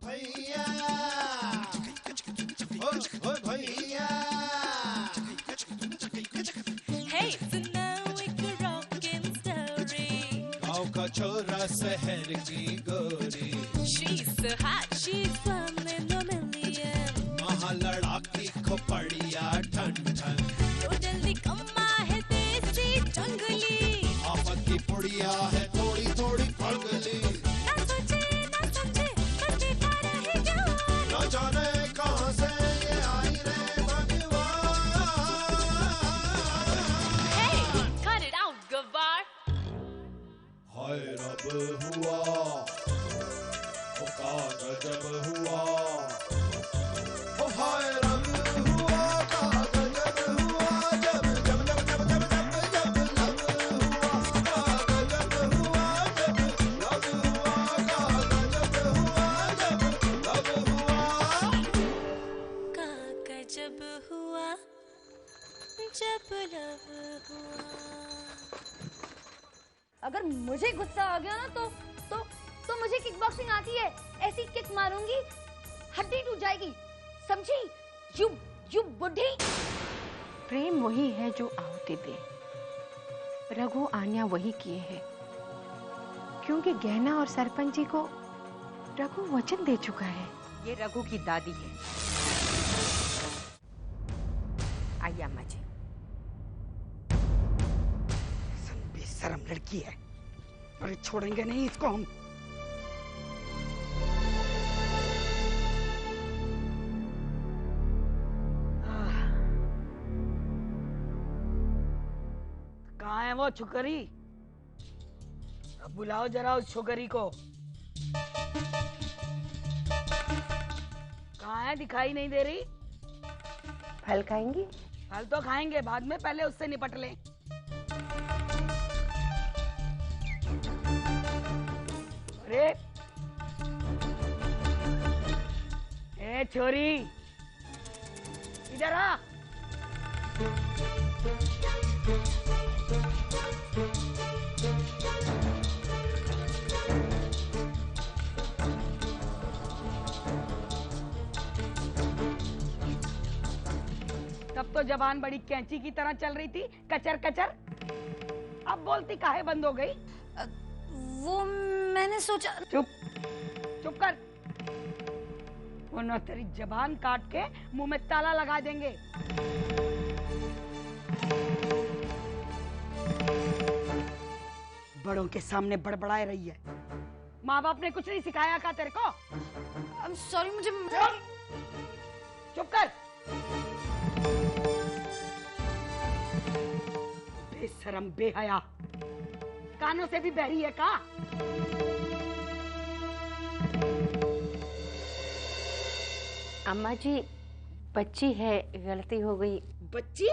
भैया, ओ भैया। Hey, so now it's a rockin' story. गाँव का छोरा शहर की गोरी, She's so hot, she's one in a million. वहाँ लड़ाकी खोपड़िया ठन ठन, तो जल्दी कम्मा है देसी जंगली, आफत की पुड़िया है थोड़ी थोड़ी पगली। ना सोचे ना समझे बच्चे का रहे जवान। न जाने कहाँ से ये आई रे भगवान। Hey, cut it out, गवार। हाय रब हुआ, ओ का गजब हुआ, ओ हाय रब हुआ, का गजब हुआ, जब जब जब जब जब जब जब लब हुआ, का गजब हुआ, जब लब हुआ, का गजब हुआ, जब लब हुआ। का गजब हुआ जब लब हुआ। अगर मुझे गुस्सा आ गया ना तो मुझे किक बॉक्सिंग आती है। ऐसी किक मारूंगी हड्डी टूट जाएगी, समझी? यू बुढ़ी। प्रेम वही है जो आहुति दे, रघु आन्या वही किए हैं, क्योंकि गहना और सरपंच जी को रघु वचन दे चुका है। ये रघु की दादी है। आइए अम्मा जी। बेशरम लड़की है, अरे छोड़ेंगे नहीं इसको हम। कहाँ है वो छोकरी? अब बुलाओ जरा उस छोकरी को। कहाँ है? दिखाई नहीं दे रही। फल खाएंगी? फल तो खाएंगे बाद में, पहले उससे निपट लें। अरे ए छोरी, इधर आ। तब तो जबान बड़ी कैंची की तरह चल रही थी, कचर कचर। अब बोलती काहे बंद हो गई? वो मैंने सोचा। चुप चुप कर, वरना तेरी जबान काट के मुंह में ताला लगा देंगे। बड़ों के सामने बड़बड़ाए रही है। माँ बाप ने कुछ नहीं सिखाया का तेरे को? सॉरी, मुझे चुप कर। बेशरम बेहया, कानों से भी बहरी है का? अम्मा जी, बच्ची है, गलती हो गई। बच्ची?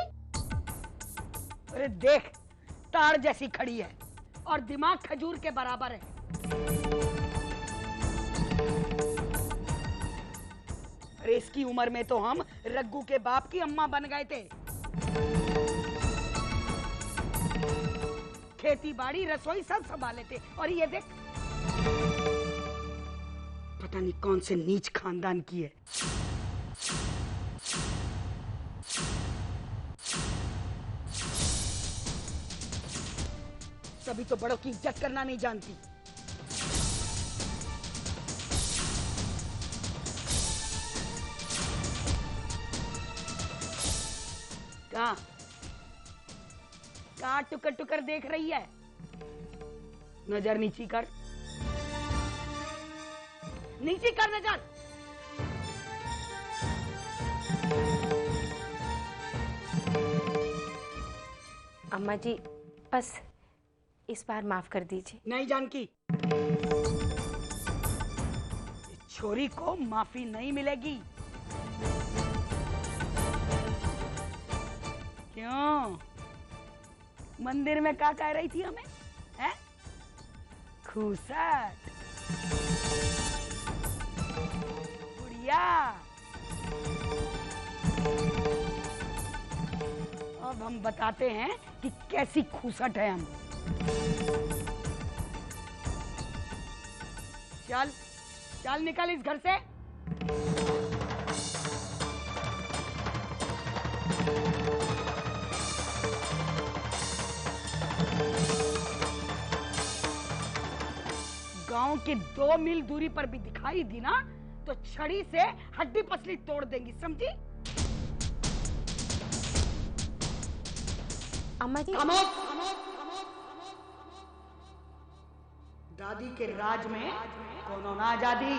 अरे देख, ताड़ जैसी खड़ी है और दिमाग खजूर के बराबर है। अरे इसकी उम्र में तो हम रग्गू के बाप की अम्मा बन गए थे। खेती बाड़ी रसोई सब संभाले थे, और ये देख, पता नहीं कौन से नीच खानदान की है। तभी तो बड़ों की इज्जत करना नहीं जानती। कहाँ कहाँ टुकर टुकर देख रही है? नजर नीची कर, नीची कर नजर। अम्मा जी, बस इस बार माफ कर दीजिए। नहीं जानकी, इस छोरी को माफी नहीं मिलेगी। क्यों? मंदिर में क्या कह रही थी हमें? हैं? खूसट, बुढ़िया। अब हम बताते हैं कि कैसी खूसट है हम। चल चल निकल इस घर से। गांव के 2 मील दूरी पर भी दिखाई दी ना तो छड़ी से हड्डी पसली तोड़ देंगी, समझी? अम्मा जी, दादी के राज में कोनो ना आजादी।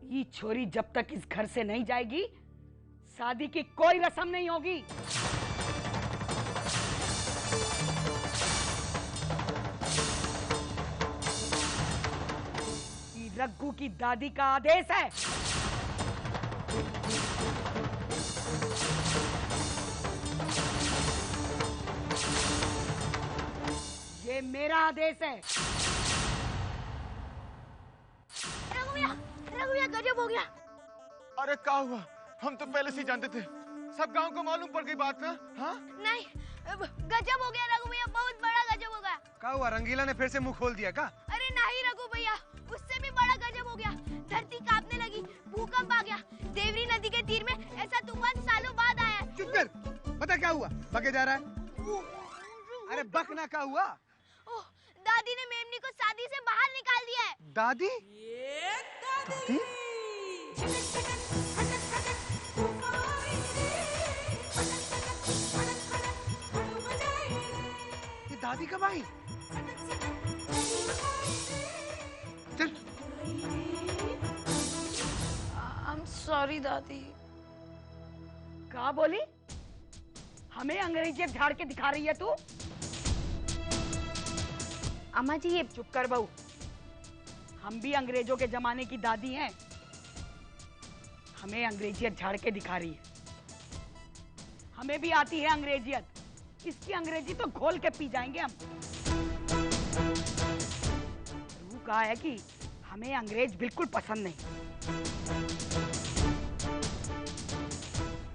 ये छोरी जब तक इस घर से नहीं जाएगी शादी की कोई रस्म नहीं होगी। ये रघु की दादी का आदेश है। ये मेरा आदेश है। रघु भैया गजब हो गया। अरे क्या हुआ? हम तो पहले से ही जानते थे, सब गांव को मालूम पड़ गई बात ना। हाँ नहीं, गजब हो गया रघु भैया, बहुत बड़ा गजब हो गया। क्या हुआ? रंगीला ने फिर से मुंह खोल दिया क्या? अरे नहीं रघु भैया, उससे भी बड़ा गजब हो गया। धरती कांपने लगी, भूकंप आ गया। देवरी नदी के तीर में ऐसा तूफान सालों बाद आया है। चुप कर, पता क्या हुआ? बके जा रहा है। अरे बकना क्या हुआ? ओह, दादी ने मेमनी को शादी से बाहर निकाल दिया है। दादी? दादी? ये दादी कब आई? चल। I'm sorry दादी। क्या बोली? हमें अंग्रेजी झाड़ के दिखा रही है तू? अम्मा जी, ये चुप कर बहू। हम भी अंग्रेजों के जमाने की दादी हैं। हमें अंग्रेजियत झाड़ के दिखा रही है। हमें भी आती है अंग्रेजियत। इसकी अंग्रेजी तो घोल के पी जाएंगे हम। रू कहा है कि हमें अंग्रेज बिल्कुल पसंद नहीं।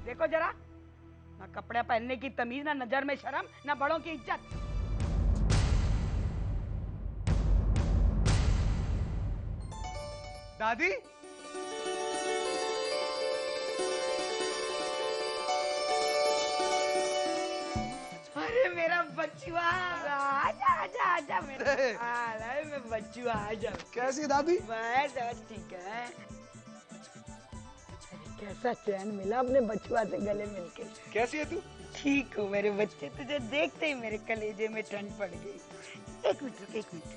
देखो जरा, ना कपड़े पहनने की तमीज, ना नजर में शर्म, ना बड़ों की इज्जत। दादी? अरे मेरा बच्चुआ, आजा आजा आजा मेरा अरे मैं बच्चुआ, आजा। कैसी दादी? बस ठीक है। कैसा चैन मिला अपने बच्चुआ से गले मिलके। कैसी है तू? ठीक हूँ मेरे बच्चे, तुझे देखते ही मेरे कलेजे में ठंड पड़ गई। एक मिनट रुक, एक मिनट।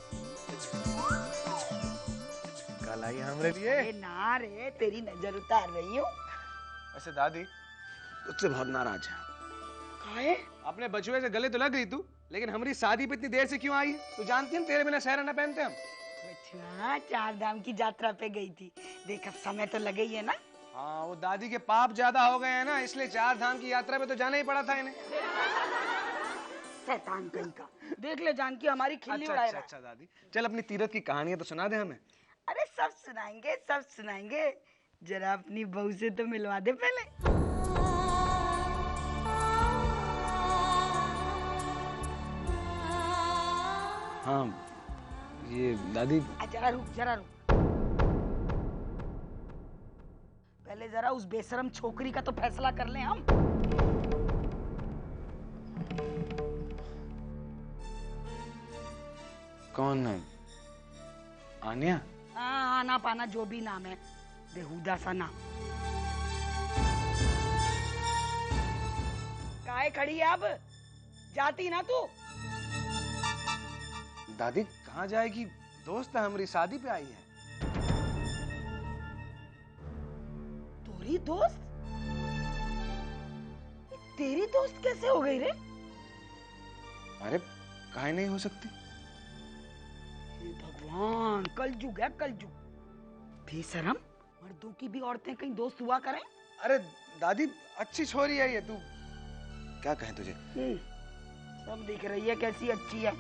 कल आई हमरे लिए? अरे ना रे, तेरी नजर उतार रही हूँ। वैसे दादी तुझसे बहुत नाराज है। काहे? अपने बचुए से गले तो लग गई तू, लेकिन हमारी शादी पे इतनी देर से क्यों आई? तू जानती है तेरे बिना सहरा ना पहनते हम। बच्चुआ 4 धाम की यात्रा पे गई थी, देख अब समय तो लगे ही है ना। हाँ, वो दादी के पाप ज्यादा हो गए हैं ना, इसलिए 4 धाम की यात्रा पे तो जाना ही पड़ा था इन्हें। शैतान कहीं का। देख ले जानकी हमारी खिल्ली उड़ाए रहा है। अच्छा दादी, चल अपनी तीरथ की कहानियां तो सुना दे हमें। अरे सब सुनाएंगे, सब सुनाएंगे। जरा अपनी बहू से तो मिलवा दे पहले। हाँ ये दादी। जरा रुक, जरा रुक। पहले जरा उस बेशरम छोकरी का तो फैसला कर लें हम। कौन है? आन्या? हाँ, आना पाना जो भी नाम है, बेहुदा सा नाम। काहे खड़ी है अब? जाती ना तू? दादी कहाँ जाएगी? दोस्त है हमारी, शादी पे आई है। तोरी दोस्त? तेरी दोस्त कैसे हो गई रे? अरे काहे नहीं हो सकती? हे भगवान, कलयुग है कलयुग। बेशरम, मर्दों की भी औरतें कहीं दोस्त हुआ करें? अरे दादी अच्छी छोरी है ये, तू क्या कहे तुझे? सब दिख रही है कैसी अच्छी है।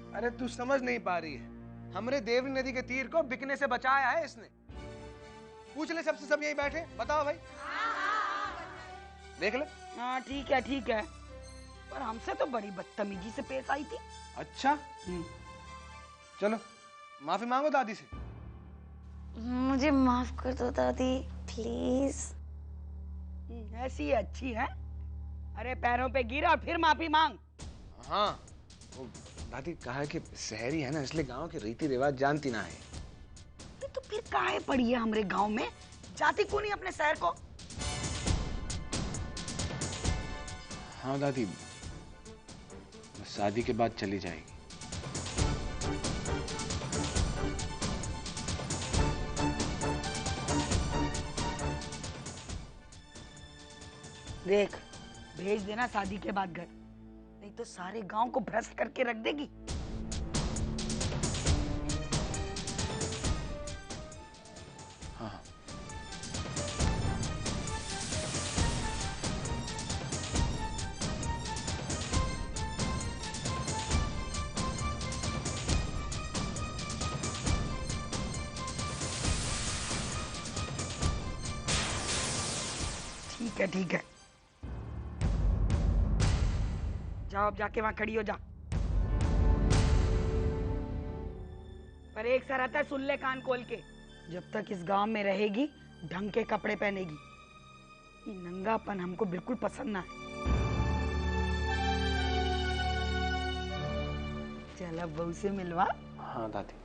अरे तू समझ नहीं पा रही है, हमरे देवरी नदी के तीर को बिकने से बचाया है इसने। पूछ ले सबसे, सब यहीं बैठे, बताओ भाई। देख ले। हाँ ठीक है, पर हमसे तो बड़ी बदतमीजी से पेश आई थी। अच्छा चलो माफी मांगो दादी से। मुझे माफ कर दो दादी, प्लीज। ऐसी अच्छी है। अरे पैरों पे गिर और फिर माफी मांग। हाँ, वो दादी कहा कि शहरी है ना, इसलिए गांव के रीति रिवाज जानती ना है। तो फिर काहे पड़ी है हमरे गांव में? जाती क्यों नहीं अपने शहर को? हाँ दादी, शादी के बाद चली जाएगी। देख, भेज देना शादी के बाद घर, नहीं तो सारे गांव को भ्रष्ट करके रख देगी। हाँ हाँ। ठीक है ठीक है, जाओ अब जाके वहां खड़ी हो जा। पर एक सा रहता है, सुन ले कान खोल के, जब तक इस गांव में रहेगी ढंग के कपड़े पहनेगी। ये नंगापन हमको बिल्कुल पसंद ना है। चल अब बहू से मिलवा। हाँ दादी।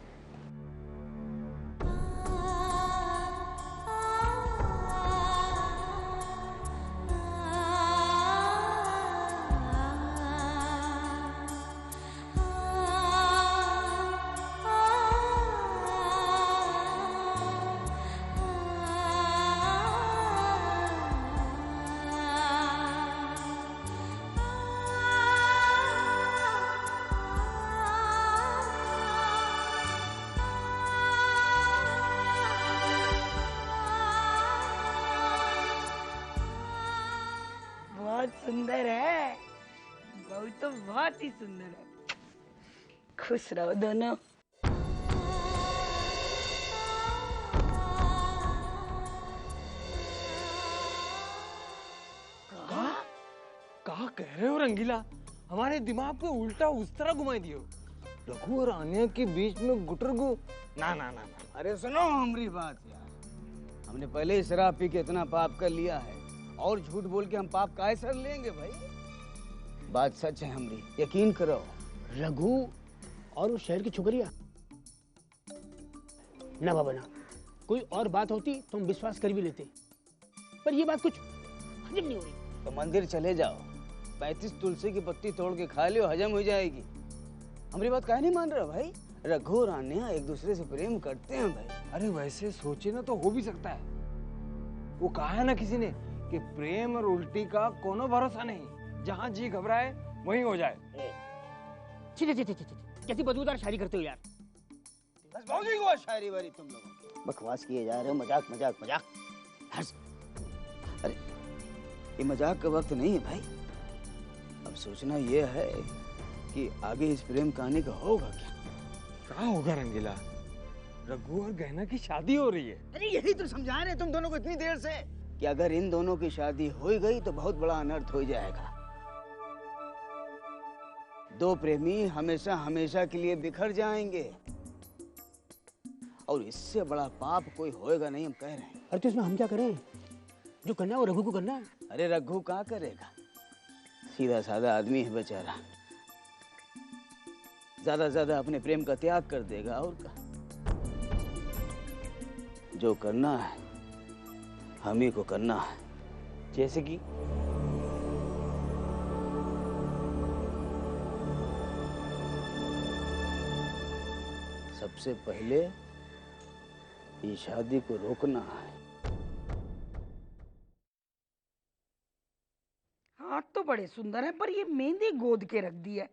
बहुत सुंदर है बहू, तो बहुत ही सुंदर है। खुश रहो दोनों। कहा कह रहे हो रंगीला? हमारे दिमाग को उल्टा उस तरह घुमा दियो। रघु और आन्या के बीच में गुटरगु। ना ना ना ना। अरे सुनो हमारी बात यार, हमने पहले ही शराब पी के इतना पाप कर लिया है, और झूठ बोल के हम पाप काहे सर लेंगे भाई? बात सच है हमरी, यकीन करो। रघु और उस शहर की छोकरिया ना बाबा ना, कोई और बात होती तो हम विश्वास कर भी लेते, पर ये बात कुछ हजम नहीं हो रही। तो मंदिर चले जाओ, 35 तुलसी की पत्ती तोड़ के खा लियो, हजम हो जाएगी। हमारी बात काहे नहीं मान रहे भाई? रघु और आन्या एक दूसरे से प्रेम करते हैं भाई। अरे वैसे सोचे ना तो हो भी सकता है। वो कहा है ना किसी ने कि प्रेम और उल्टी का कोनो भरोसा नहीं, जहाँ जी घबराए वहीं हो जाए। कैसी बदबूदार शायरी करते हो यार। बस बहुत ही हुआ शायरी वारी तुम लोग। बकवास किए जा रहे हो, मजाक मजाक मजाक। हंस। अरे ये मजाक का वक्त नहीं है भाई। अब सोचना ये है कि आगे इस प्रेम कहानी का होगा क्या। कहाँ होगा रंगीला? रघु और गहना की शादी हो रही है। अरे यही तो समझा रहे तुम दोनों को इतनी देर से, कि अगर इन दोनों की शादी हो गई तो बहुत बड़ा अनर्थ हो जाएगा। दो प्रेमी हमेशा हमेशा के लिए बिखर जाएंगे, और इससे बड़ा पाप कोई होएगा नहीं, हम कह रहे हैं। अरे तो इसमें हम क्या करें? जो करना है वो रघु को करना है। अरे रघु क्या करेगा? सीधा साधा आदमी है बेचारा, ज्यादा ज्यादा अपने प्रेम का त्याग कर देगा। और क्या, जो करना है हम ही को करना है। जैसे कि सबसे पहले ये शादी को रोकना है। हाथ तो बड़े सुंदर है, पर ये मेहंदी गोद के रख दी है।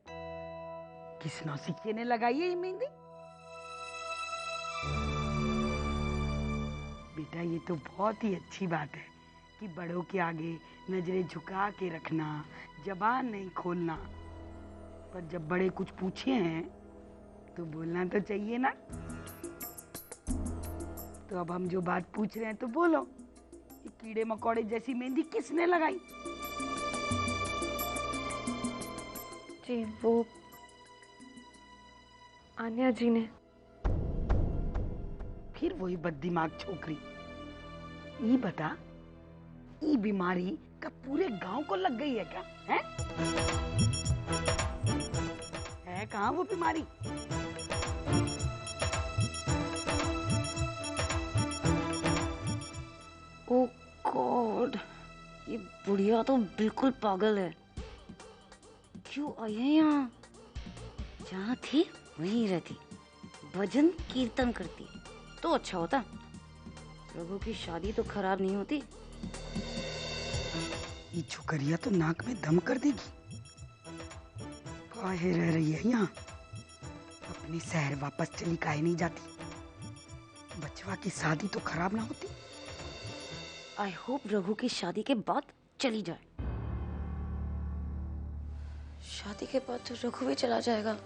किस नौसिखिए ने लगाई है ये मेहंदी? बेटा ये तो बहुत ही अच्छी बात है कि बड़ों के आगे नजरें झुका के रखना, जबान नहीं खोलना। पर जब बड़े कुछ पूछे हैं तो बोलना तो चाहिए ना। तो अब हम जो बात पूछ रहे हैं तो बोलो, ये कीड़े मकोड़े जैसी मेहंदी किसने लगाई? जी वो आन्या जी ने। फिर वही बददिमाग छोकरी। ये बता, ये बीमारी का पूरे गांव को लग गई है क्या? है कहाँ वो बीमारी? ओ गॉड, ये बुढ़िया तो बिल्कुल पागल है। क्यों आई है यहाँ? जहाँ थी वहीं रहती, भजन कीर्तन करती तो अच्छा होता। रघु की शादी तो खराब नहीं होती। ये छोकरिया तो नाक में दम कर देगी। काहे रह रही है यहाँ? अपने शहर वापस चली काहे नहीं जाती? बचवा की शादी तो खराब ना होती। आई होप रघु की शादी के बाद चली जाए। शादी के बाद तो रघु भी चला जाएगा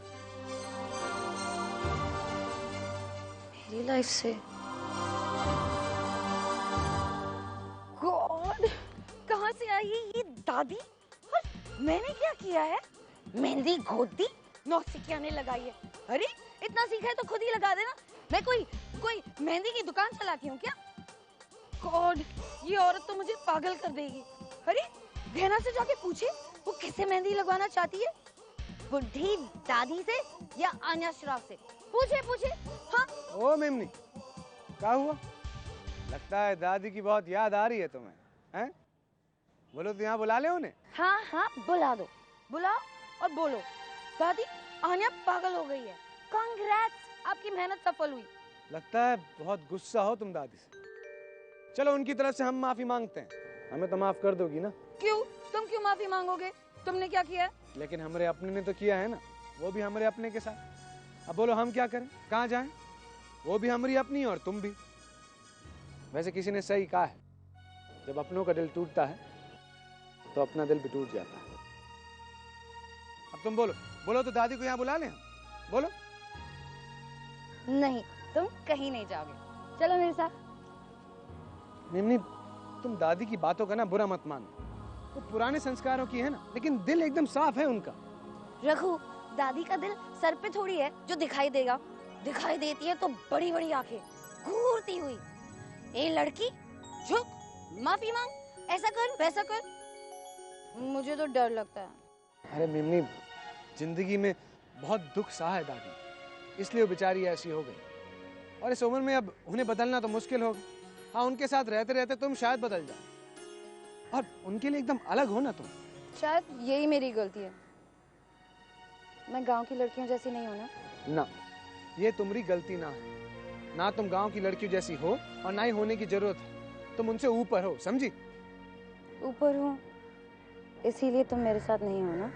मेरी लाइफ से। गॉड, कहाँ से आई है ये दादी? और मैंने क्या किया है? मेहंदी घोट दी, नौसिखियाने लगाई है। अरे इतना सीखा है तो खुद ही लगा देना। मैं कोई मेहंदी की दुकान चलाती हूँ क्या? गॉड, ये औरत तो मुझे पागल कर देगी। अरे गहना से जाके पूछे वो किससे मेहंदी लगवाना चाहती है, बुढ़ी दादी से या आन्या श्राफ से? पूछे। हाँ। ओ मेमनी, क्या हुआ? लगता है दादी की बहुत याद आ रही है तुम्हें, हैं? बोलो तो यहाँ बुला ले उन्हें। हाँ, बुला दो, बुलाओ और बोलो, दादी आन्या पागल हो गई है। कांग्रेट्स, आपकी मेहनत सफल हुई। लगता है बहुत गुस्सा हो तुम दादी से। चलो उनकी तरफ से हम माफी मांगते हैं, हमें तो माफ कर दोगी ना? क्यों? तुम क्यों माफी मांगोगे? तुमने क्या किया? लेकिन हमारे अपने ने तो किया है ना, वो भी हमारे अपने के साथ। अब बोलो हम क्या करें, कहाँ जाएं? वो भी हमारी अपनी और तुम भी। वैसे किसी ने सही कहा है, जब अपनों का दिल टूटता है तो अपना दिल भी टूट जाता है। अब तुम बोलो तो दादी को यहाँ बुला लें हम। बोलो। नहीं, तुम कहीं नहीं जाओगे, चलो मेरे साथ। निम्नी, तुम दादी की बातों का ना बुरा मत मानो। वो पुराने संस्कारों की है ना, लेकिन दिल एकदम साफ है उनका। रघु, दादी का दिल सर पे थोड़ी है जो दिखाई देगा। दिखाई देती है तो बड़ी बड़ी आंखें घूरती हुई। ए लड़की, झुक, माफी मांग, ऐसा कर वैसा कर। मुझे तो डर लगता है। अरे मिमनी, जिंदगी में बहुत दुख सहा है दादी, इसलिए वो बेचारी ऐसी हो गई। और इस उम्र में अब उन्हें बदलना तो मुश्किल होगा। हाँ, उनके साथ रहते रहते तुम शायद बदल जाओ, और उनके लिए एकदम अलग हो ना तुम। शायद यही मेरी गलती है, मैं गांव की लड़कियों जैसी नहीं हूँ ना, ये तुम्हारी गलती ना है। ना तुम गांव की लड़कियों जैसी हो और ना ही होने की जरूरत है। तुम उनसे ऊपर हो, समझी? ऊपर हूँ इसीलिए तुम मेरे साथ नहीं हो ना।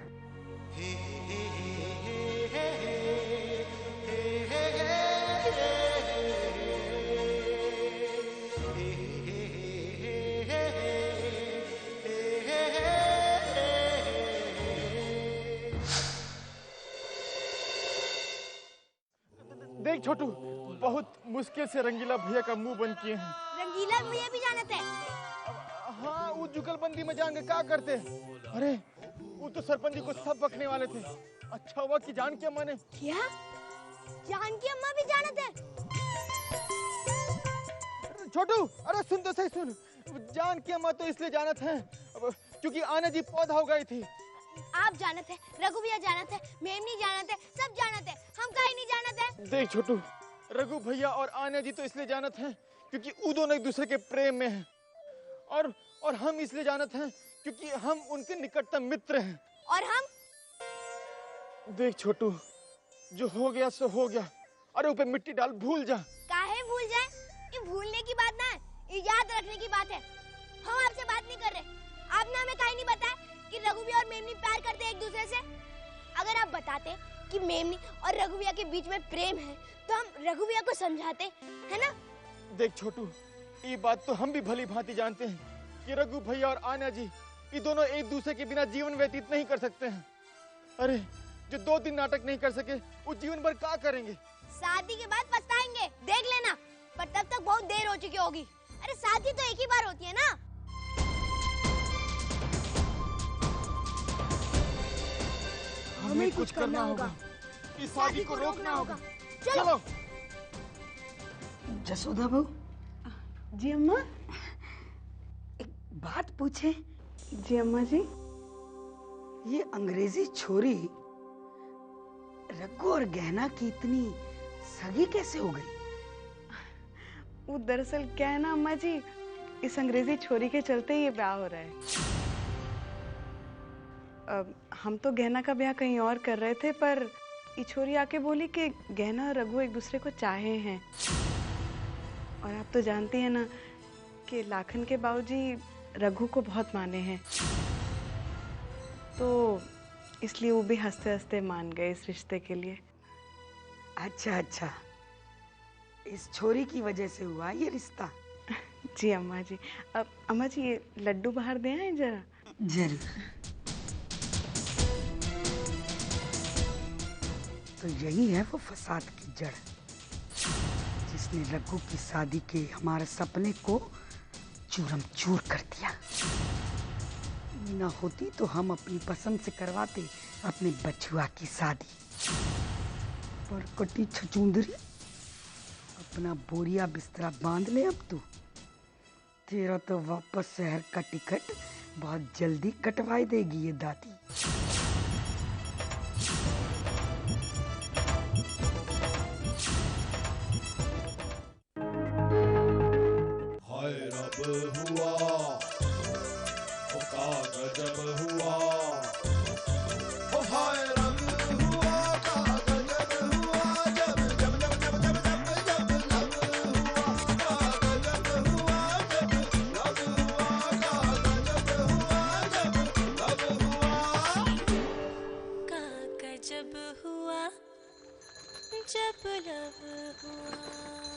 देख छोटू, बहुत मुश्किल से रंगीला भैया का मुंह बंद किए हैं। रंगीला भैया भी जानते हैं? हाँ, वो जुगलबंदी में जाएंगे क्या करते? अरे वो तो सरपंच जी को सब बकने वाले थे। अच्छा हुआ कि जानकी अम्मा ने। क्या? जानकी अम्मा भी जानते हैं? छोटू, अरे सुन तो सही सुन। जानकी अम्मा तो इसलिए जानत हैं क्योंकि आना जी पौधा हो गई थी। आप जानते हैं, रघु भैया जानते हैं, मेमनी जानते हैं, सब जानते हैं, हम काहे नहीं जानते हैं? देख छोटू, रघु भैया और आन्या जी तो इसलिए जानत हैं क्योंकि वो दोनों एक दूसरे के प्रेम में हैं, और हम इसलिए जानत हैं क्योंकि हम उनके निकटतम मित्र हैं। और हम? देख छोटू, जो हो गया सो हो गया। अरे ऊपर मिट्टी डाल, भूल जा। काहे भूल जाए? ये भूलने की बात ना है, ये याद रखने की बात है। हम आपसे बात नहीं कर रहे। आपने हमें काहे नहीं बताया कि रघु भैया और मेमनी प्यार करते हैं एक दूसरे से? अगर आप बताते कि मेमनी और रघु भैया के बीच में प्रेम है तो हम रघु भैया को समझाते, है ना? देख छोटू, ये बात तो हम भी भली भांति जानते हैं कि रघु भैया और आन्या जी ये दोनों एक दूसरे के बिना जीवन व्यतीत नहीं कर सकते हैं। अरे जो 2 दिन नाटक नहीं कर सके वो जीवन भर क्या करेंगे? शादी के बाद पछताएंगे, देख लेना। पर तब तक बहुत देर हो चुकी होगी। अरे शादी तो एक ही बार होती है ना। हमें कुछ करना होगा, इस शादी को रोकना होगा। चलो। जसोदा बहू। जी अम्मा। एक बात पूछे? जी अम्मा जी। ये अंग्रेजी छोरी रघु और गहना की इतनी सगी कैसे हो गई? वो दरअसल क्या है ना अम्मा जी, इस अंग्रेजी छोरी के चलते ही ये ब्याह हो रहा है। हम तो गहना का ब्याह कहीं और कर रहे थे, पर ये छोरी आके बोली कि गहना और रघु एक दूसरे को चाहे हैं। और आप तो जानती हैं ना कि लाखन के बाबूजी रघु को बहुत माने हैं, तो इसलिए वो भी हंसते हंसते मान गए इस रिश्ते के लिए। अच्छा अच्छा, इस छोरी की वजह से हुआ ये रिश्ता? जी अम्मा जी। अब अम्मा जी ये लड्डू बाहर दे आए जरा। जरूर। तो यही है वो फसाद की जड़, जिसने रघु की शादी के हमारे सपने को चूरम चूर कर दिया। न होती तो हम अपनी पसंद से करवाते अपने बछुआ की शादी। पर कटी छचूंदरी, अपना बोरिया बिस्तरा बांध ले अब तू। तेरा तो वापस शहर का टिकट बहुत जल्दी कटवाई देगी ये दादी। हाय रब हुआ, ओ का गजब हुआ, ओ हाय रब हुआ, का गजब हुआ, जब जब जब जब जब जब जब लब हुआ, का गजब हुआ, जब लब हुआ, का गजब हुआ, जब लब हुआ, का गजब हुआ जब लब हुआ।